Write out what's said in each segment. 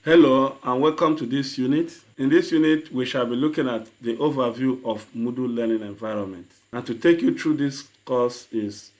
Hello and welcome to this unit. In this unit, we shall be looking at the overview of Moodle learning environment. And to take you through this course is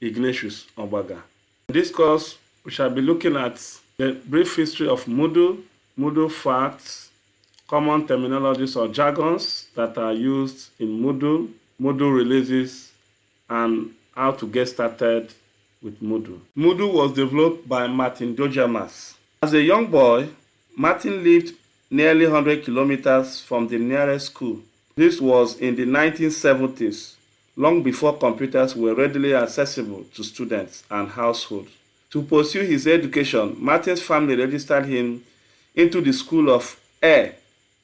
Ignatius Obaga. In this course, we shall be looking at the brief history of Moodle, Moodle facts, common terminologies or jargons that are used in Moodle, Moodle releases, and how to get started with Moodle. Moodle was developed by Martin Dojamas. As a young boy, Martin lived nearly 100 kilometers from the nearest school. This was in the 1970s, long before computers were readily accessible to students and households. To pursue his education, Martin's family registered him into the School of Air.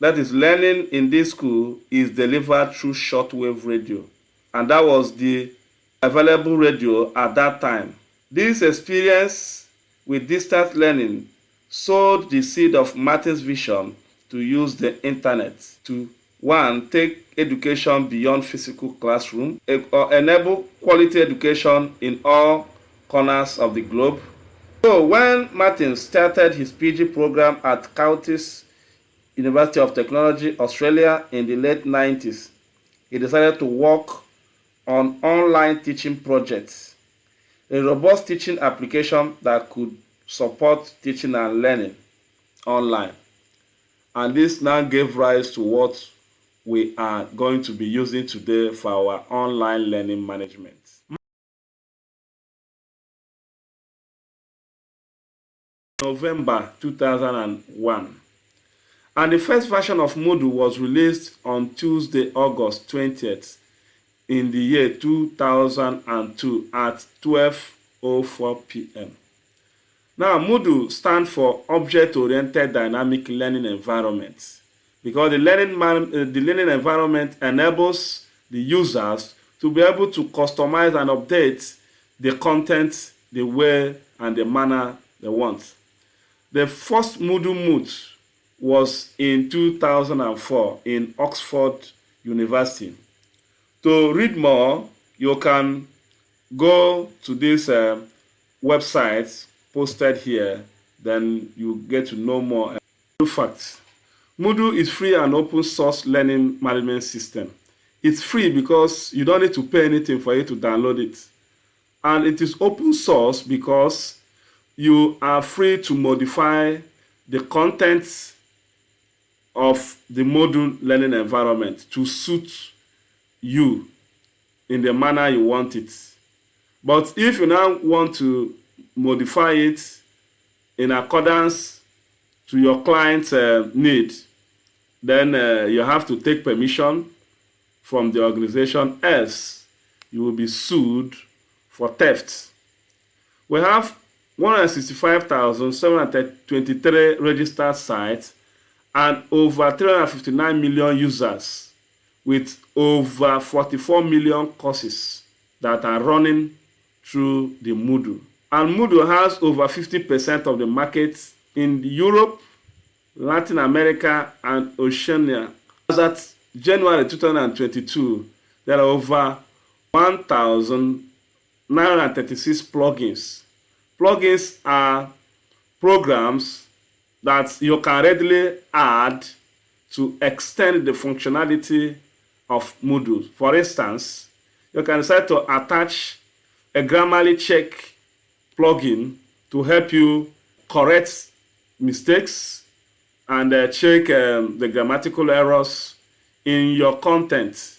That is, learning in this school is delivered through shortwave radio, and that was the available radio at that time. This experience with distance learning sowed the seed of Martin's vision to use the internet to, one, take education beyond physical classroom, enable quality education in all corners of the globe. So when Martin started his PG program at Curtis University of Technology, Australia in the late 90s, he decided to work on online teaching projects, a robust teaching application that could support teaching and learning online. And this now gave rise to what we are going to be using today for our online learning management. November 2001. And the first version of Moodle was released on Tuesday, August 20th in the year 2002 at 12:04 p.m. Now, Moodle stands for Object-Oriented Dynamic Learning Environment, because the learning environment enables the users to be able to customize and update the content the way and the manner they want. The first Moodle Moot was in 2004 in Oxford University. To read more, you can go to this website posted here, then you get to know more. Facts. Moodle is free and open source learning management system. It's free because you don't need to pay anything for you to download it. And it is open source because you are free to modify the contents of the Moodle learning environment to suit you in the manner you want it. But if you now want to modify it in accordance to your client's need, then you have to take permission from the organization, else you will be sued for theft. We have 165,723 registered sites and over 359 million users with over 44 million courses that are running through the Moodle. And Moodle has over 50% of the market in Europe, Latin America, and Oceania. As at January 2022, there are over 1,936 plugins. Plugins are programs that you can readily add to extend the functionality of Moodle. For instance, you can decide to attach a Grammarly check plugin to help you correct mistakes and check the grammatical errors in your content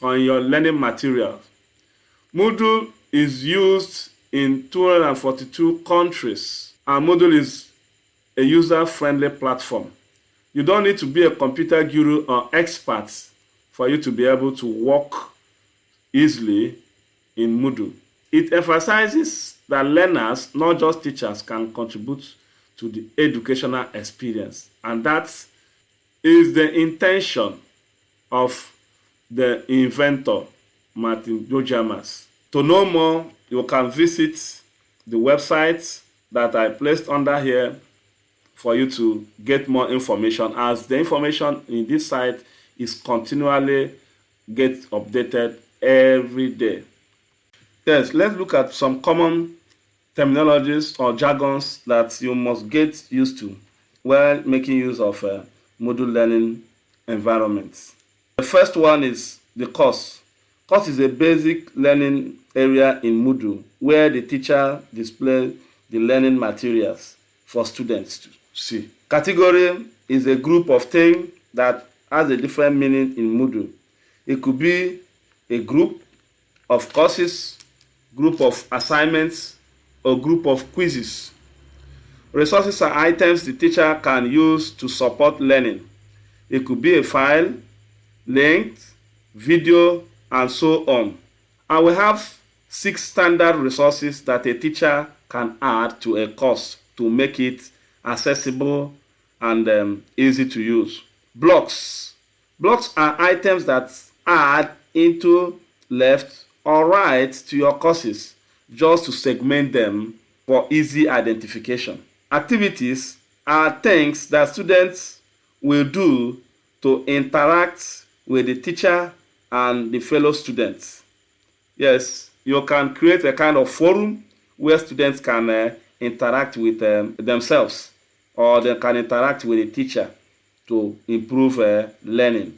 or in your learning material. Moodle is used in 242 countries, and Moodle is a user-friendly platform. You don't need to be a computer guru or expert for you to be able to work easily in Moodle. It emphasizes that learners, not just teachers, can contribute to the educational experience. And that is the intention of the inventor, Martin Dojamas. To know more, you can visit the website that I placed under here for you to get more information, as the information in this site is continually get updated every day. Yes, let's look at some common terminologies or jargons that you must get used to while making use of Moodle learning environments. The first one is the course. Course is a basic learning area in Moodle where the teacher displays the learning materials for students to see. Category is a group of things that has a different meaning in Moodle. It could be a group of courses, group of assignments, or group of quizzes. Resources are items the teacher can use to support learning. It could be a file, link, video, and so on. And we have 6 standard resources that a teacher can add to a course to make it accessible and easy to use. Blocks. Blocks are items that add into left or right to your courses just to segment them for easy identification. Activities are things that students will do to interact with the teacher and the fellow students. Yes, you can create a kind of forum where students can interact with themselves, or they can interact with the teacher to improve learning.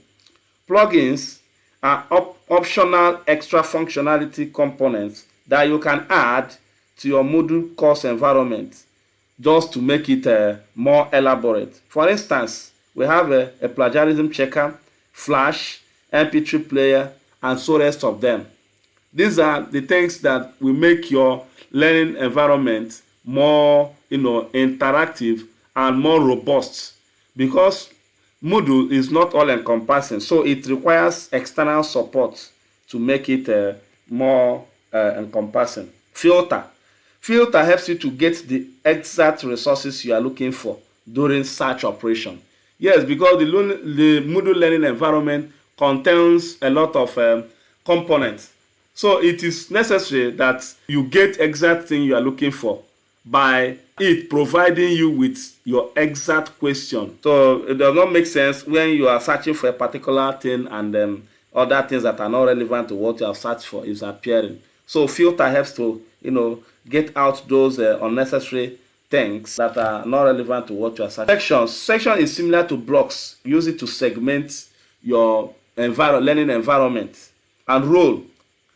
Plugins are optional extra functionality components that you can add to your Moodle course environment just to make it more elaborate. For instance, we have a plagiarism checker, Flash, MP3 player, and so rest of them. These are the things that will make your learning environment more, interactive and more robust, because Moodle is not all encompassing, so it requires external support to make it more encompassing. Filter helps you to get the exact resources you are looking for during search operation. Yes, because the Moodle learning environment contains a lot of components, so it is necessary that you get exact thing you are looking for by it providing you with your exact question. So it does not make sense when you are searching for a particular thing and other things that are not relevant to what you have searched for is appearing. So filter helps to get out those unnecessary things that are not relevant to what you are searching. Section is similar to blocks. Use it to segment your learning environment. And role.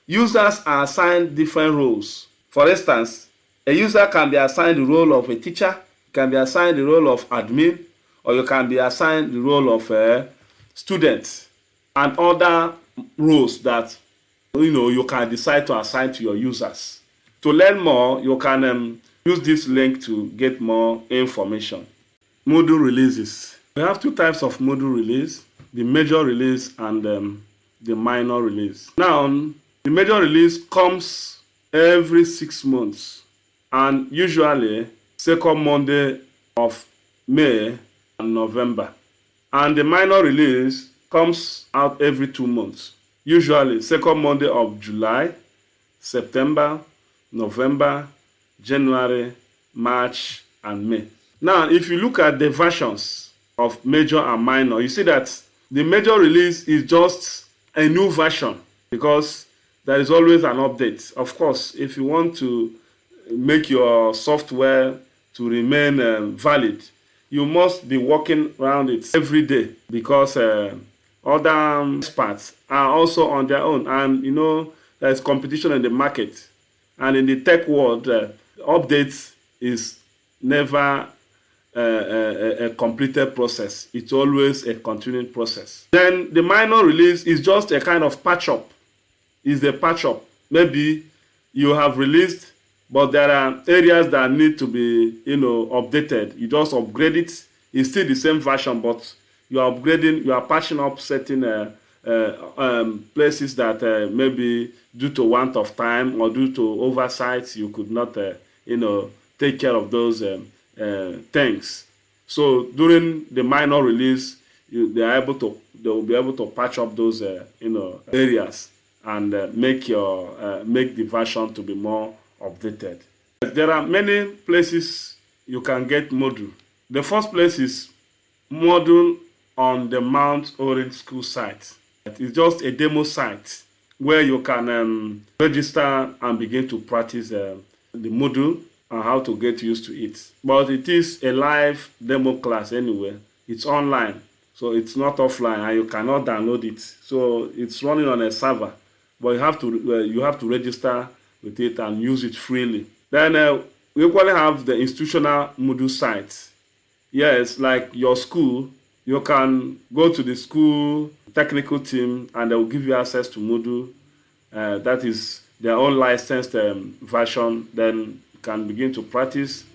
Users are assigned different roles. For instance, a user can be assigned the role of a teacher, can be assigned the role of admin, or you can be assigned the role of a student, and other roles that you can decide to assign to your users. To learn more, you can use this link to get more information. Moodle releases. We have 2 types of Moodle release: the major release and the minor release. Now, the major release comes every 6 months, and usually second Monday of May and November. And the minor release comes out every 2 months, usually second Monday of July, September, November, January, March, and May. Now, if you look at the versions of major and minor, you see that the major release is just a new version because there is always an update. Of course, if you want to make your software to remain valid, you must be working around it every day, because other experts are also on their own, and there's competition in the market. And in the tech world, updates is never a completed process. It's always a continuing process. Then the minor release is just a kind of patch up. It's a patch up. Maybe you have released, but there are areas that need to be updated. You just upgrade it. It's still the same version, but you are upgrading, you are patching up certain places that maybe due to want of time or due to oversight you could not take care of those things. So during the minor release, they will be able to patch up those areas and make the version to be more updated. There are many places you can get Moodle. The first place is Moodle on the Mount Orange School site. It's just a demo site where you can register and begin to practice the Moodle. and how to get used to it. But it is a live demo class anyway. It's online, so it's not offline, and you cannot download it. So it's running on a server, but you have to register with it and use it freely. Then we equally have the institutional Moodle site. Yes, like your school, you can go to the school technical team and they will give you access to Moodle. That is their own licensed version. Then you can begin to practice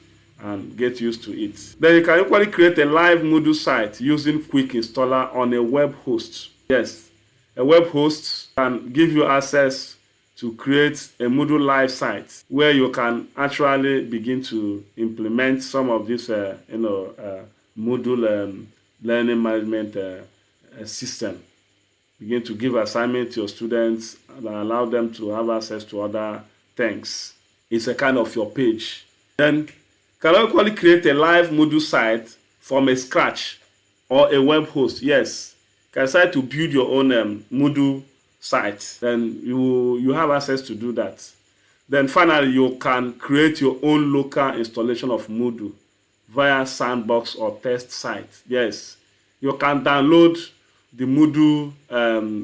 and get used to it. Then you can equally create a live Moodle site using Quick Installer on a web host. Yes, a web host can give you access to create a Moodle live site where you can actually begin to implement some of this, Moodle learning management system. Begin to give assignments to your students and allow them to have access to other things. It's a kind of your page. Then can equally create a live Moodle site from a scratch or a web host. Yes, can decide to build your own Moodle site. Then you have access to do that. Then finally, you can create your own local installation of Moodle via sandbox or test site. Yes, you can download the Moodle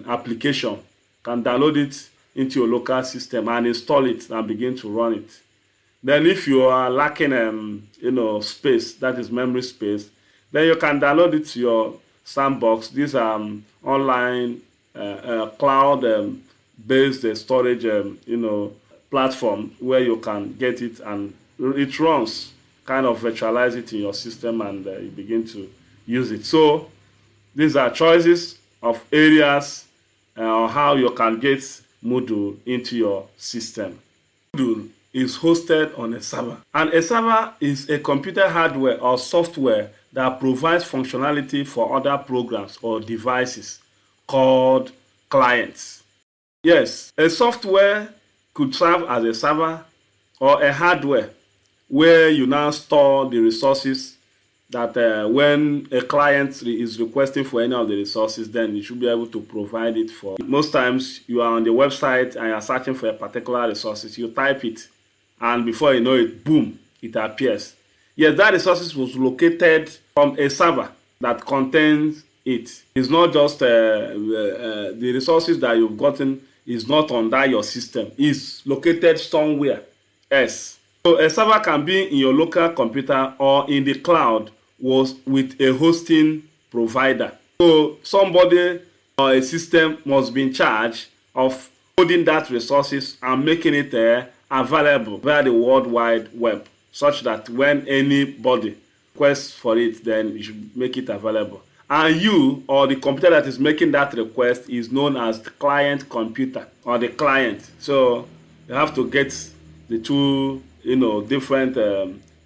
application, can download it into your local system and install it and begin to run it. Then if you are lacking space, that is memory space, then you can download it to your sandbox. These are online cloud based storage platform where you can get it and it runs, kind of virtualize it in your system and you begin to use it. So these are choices of areas or how you can get Moodle into your system. Moodle is hosted on a server, and a server is a computer hardware or software that provides functionality for other programs or devices called clients. Yes, a software could serve as a server or a hardware where you now store the resources that when a client is requesting for any of the resources, then you should be able to provide it for. Most times you are on the website and you are searching for a particular resources, you type it, and before you know it, boom, it appears. Yes, that resources was located from a server that contains it. It's not just the resources that you've gotten is not under your system. It's located somewhere else. So a server can be in your local computer or in the cloud with a hosting provider. So somebody or a system must be in charge of holding that resources and making it available via the World Wide Web, such that when anybody requests for it, then you should make it available. And you or the computer that is making that request is known as the client computer or the client. So you have to get the two different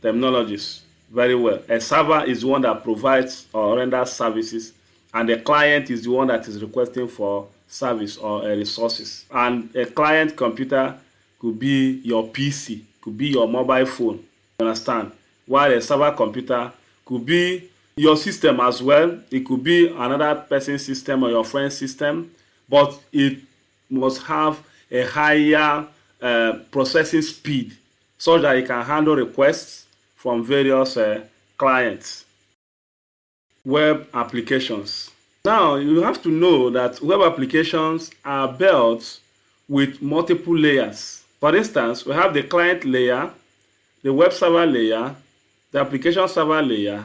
terminologies very well. A server is one that provides or renders services, and a client is the one that is requesting for service or resources. And a client computer could be your PC, could be your mobile phone, you understand? While a server computer could be your system as well. It could be another person's system or your friend's system, but it must have a higher processing speed so that it can handle requests from various clients. Web applications. Now, you have to know that web applications are built with multiple layers. For instance, we have the client layer, the web server layer, the application server layer,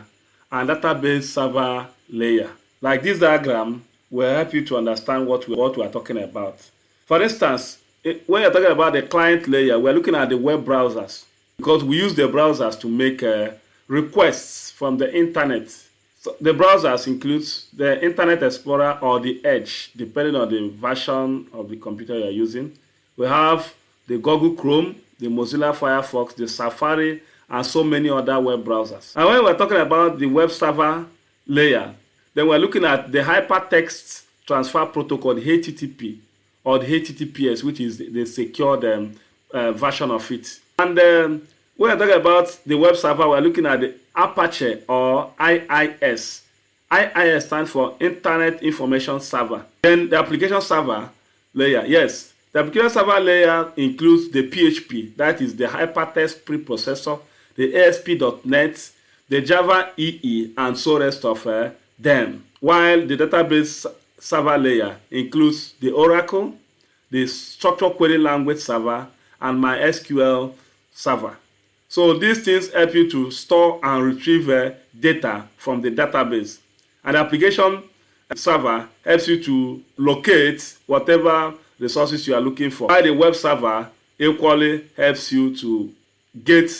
and database server layer. Like this diagram will help you to understand what we are talking about. For instance, when you're talking about the client layer, we're looking at the web browsers because we use the browsers to make requests from the internet. So the browsers includes the Internet Explorer or the Edge, depending on the version of the computer you're using. We have the Google Chrome, the Mozilla Firefox, the Safari, and so many other web browsers. And when we're talking about the web server layer, then we're looking at the Hypertext Transfer Protocol, the HTTP, or the HTTPS, which is the secured version of it. And when we're talking about the web server, we're looking at the Apache or IIS. IIS stands for Internet Information Server. Then the application server layer, yes, The application server layer includes the PHP, that is the hypertext preprocessor, the ASP.NET, the Java EE, and so rest of them. While the database server layer includes the Oracle, the structured query language server, and MySQL server. So these things help you to store and retrieve data from the database. And the application server helps you to locate whatever resources you are looking for. While the web server equally helps you to get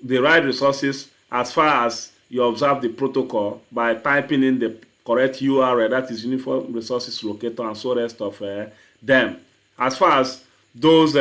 the right resources as far as you observe the protocol by typing in the correct URL, that is Uniform Resources Locator, and so rest of them. As far as those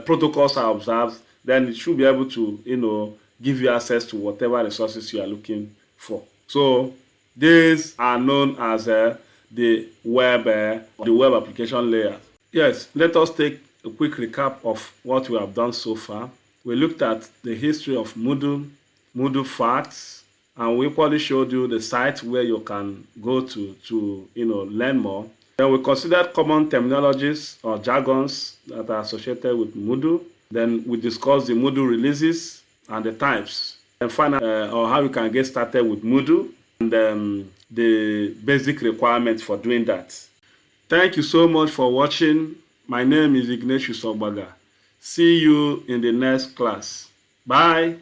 protocols are observed, then it should be able to give you access to whatever resources you are looking for. So these are known as the web application layer. Yes, let us take a quick recap of what we have done so far. We looked at the history of Moodle, Moodle facts, and we equally showed you the site where you can go to learn more. Then we considered common terminologies or jargons that are associated with Moodle. Then we discussed the Moodle releases and the types. And finally, or how you can get started with Moodle and the basic requirements for doing that. Thank you so much for watching. My name is Ignatius Ogbaga. See you in the next class. Bye.